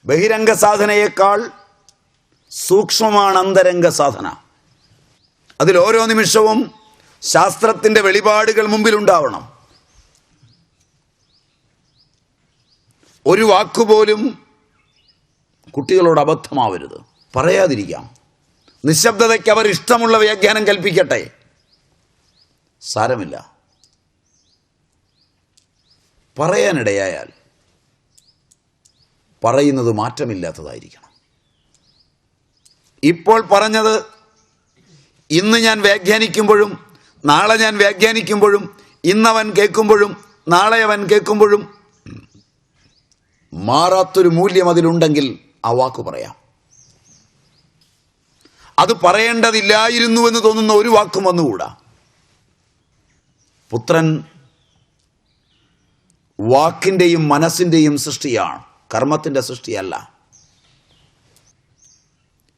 ബഹിരംഗ സാധനയേക്കാൾ സൂക്ഷ്മമാണ് അന്തരംഗ സാധന. അതിൽ ഓരോ നിമിഷവും ശാസ്ത്രത്തിൻ്റെ വെളിപാടുകൾ മുമ്പിലുണ്ടാവണം. ഒരു വാക്കുപോലും കുട്ടികളോട് അബദ്ധമാവരുത്, പറയാതിരിക്കാം. നിശബ്ദതയ്ക്ക് അവർ ഇഷ്ടമുള്ള വ്യാഖ്യാനം കൽപ്പിക്കട്ടെ, സാരമില്ല. പറയാനിടയായാൽ പറയുന്നത് മാറ്റമില്ലാത്തതായിരിക്കണം. ഇപ്പോൾ പറഞ്ഞത് ഇന്ന് ഞാൻ വ്യാഖ്യാനിക്കുമ്പോഴും നാളെ ഞാൻ വ്യാഖ്യാനിക്കുമ്പോഴും ഇന്നവൻ കേൾക്കുമ്പോഴും നാളെ അവൻ കേൾക്കുമ്പോഴും മാറാത്തൊരു മൂല്യം അതിലുണ്ടെങ്കിൽ ആ വാക്ക് പറയാം. അത് പറയേണ്ടതില്ലായിരുന്നുവെന്ന് തോന്നുന്ന ഒരു വാക്കും വന്നുകൂടാ. പുത്രൻ വാക്കിൻ്റെയും മനസ്സിൻ്റെയും സൃഷ്ടിയാണ്, കർമ്മത്തിൻ്റെ സൃഷ്ടിയല്ല.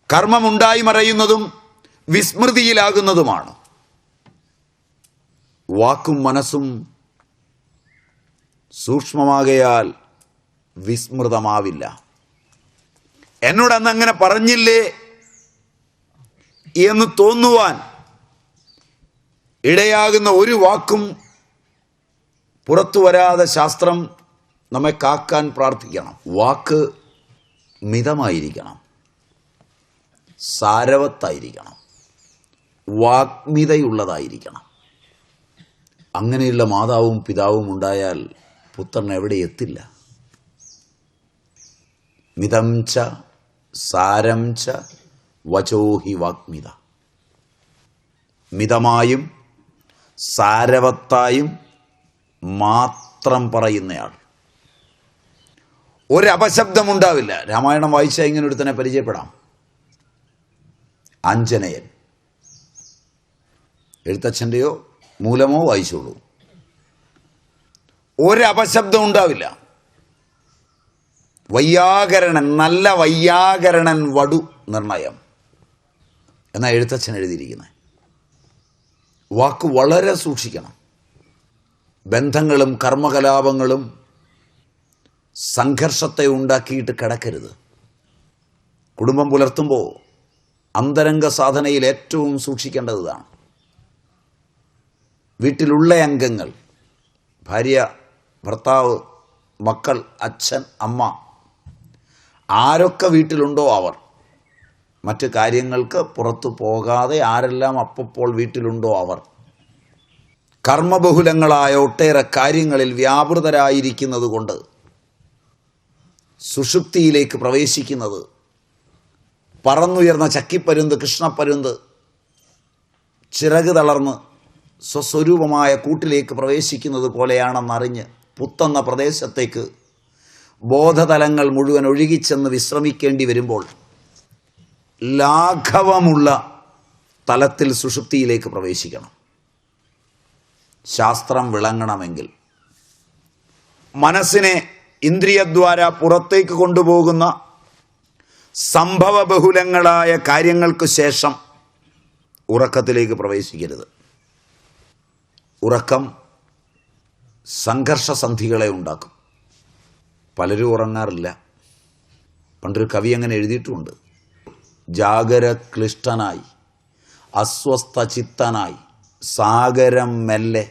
കർമ്മമുണ്ടായി മറയുന്നതും വിസ്മൃതിയിലാകുന്നതുമാണ്. വാക്കും മനസ്സും സൂക്ഷ്മമാകയാൽ വിസ്മൃതമാവില്ല. എന്നോടന്ന് അങ്ങനെ പറഞ്ഞില്ലേ എന്ന് തോന്നുവാൻ ഇടയാകുന്ന ഒരു വാക്കും പുറത്തു വരാതെ ശാസ്ത്രം നമ്മെ കാക്കാൻ പ്രാർത്ഥിക്കണം. വാക്ക് മിതമായിരിക്കണം, സാരവത്തായിരിക്കണം, വാഗ്മിതയുള്ളതായിരിക്കണം. അങ്ങനെയുള്ള മാതാവും പിതാവും ഉണ്ടായാൽ പുത്രൻ എവിടെ എത്തില്ല. മിതം ച സാരം ച വചോഹി വാഗ്മിത. മിതമായും സാരവത്തായും മാത്രം പറയുന്നയാൾ. ഒരപശബ്ദമുണ്ടാവില്ല. രാമായണം വായിച്ചാൽ ഇങ്ങനെ ഒരുത്തനെ പരിചയപ്പെടാം. ആഞ്ജനേയൻ. എഴുത്തച്ഛൻ്റെയോ മൂലമോ വായിച്ചോളൂ. ഒരപശബ്ദം ഉണ്ടാവില്ല. വൈയാകരണൻ, നല്ല വൈയാകരണൻ, വടു നിർണയം എന്നാ എഴുത്തച്ഛൻ എഴുതിയിരിക്കുന്നത്. വാക്ക് വളരെ സൂക്ഷിക്കണം. ബന്ധങ്ങളും കർമ്മകലാപങ്ങളും സംഘർഷത്തെ ഉണ്ടാക്കിയിട്ട് കിടക്കരുത്. കുടുംബം പുലർത്തുമ്പോൾ അന്തരംഗ സാധനയിൽ ഏറ്റവും സൂക്ഷിക്കേണ്ടതാണ്. വീട്ടിലുള്ള അംഗങ്ങൾ, ഭാര്യ, ഭർത്താവ്, മക്കൾ, അച്ഛൻ, അമ്മ, ആരൊക്കെ വീട്ടിലുണ്ടോ അവർ, മറ്റ് കാര്യങ്ങൾക്ക് പുറത്തു പോകാതെ ആരെല്ലാം അപ്പോൾ വീട്ടിലുണ്ടോ അവർ, കർമ്മബഹുലങ്ങളായ ഒട്ടേറെ കാര്യങ്ങളിൽ വ്യാപൃതരായിരിക്കുന്നത് കൊണ്ട് സുഷുപ്തിയിലേക്ക് പ്രവേശിക്കുന്നത് പറന്നുയർന്ന ചക്കിപ്പരുന്ത്, കൃഷ്ണപ്പരുന്ത് ചിറക് തളർന്ന് സ്വസ്വരൂപമായ കൂട്ടിലേക്ക് പ്രവേശിക്കുന്നത് പോലെയാണെന്നറിഞ്ഞ് പുത്തെന്ന പ്രദേശത്തേക്ക് ബോധതലങ്ങൾ മുഴുവൻ ഒഴുകിച്ചെന്ന് വിശ്രമിക്കേണ്ടി വരുമ്പോൾ ലാഘവമുള്ള തലത്തിൽ സുഷുപ്തിയിലേക്ക് പ്രവേശിക്കണം. ശാസ്ത്രം വിളങ്ങണമെങ്കിൽ മനസ്സിനെ ഇന്ദ്രിയദ്വാര പുറത്തേക്ക് കൊണ്ടുപോകുന്ന സംഭവബഹുലങ്ങളായ കാര്യങ്ങൾക്ക് ശേഷം ഉറക്കത്തിലേക്ക് പ്രവേശിക്കരുത്. ഉറക്കം സംഘർഷസന്ധികളെ ഉണ്ടാക്കും. പലരും ഉറങ്ങാറില്ല. പണ്ടൊരു കവി അങ്ങനെ എഴുതിയിട്ടുമുണ്ട്. ജാഗര ക്ലിഷ്ടനായി അസ്വസ്ഥ ചിത്തനായി സാഗരം മെല്ലെ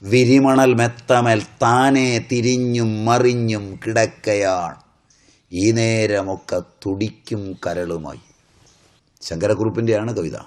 വിരിമണൽ മെത്തമേൽ താനെ തിരിഞ്ഞും മറിഞ്ഞും കിടക്കയാണ് ഈ നേരമൊക്കെ തുടിക്കും കരളുമായി. ശങ്കരക്കുറുപ്പിൻ്റെയാണ് കവിത.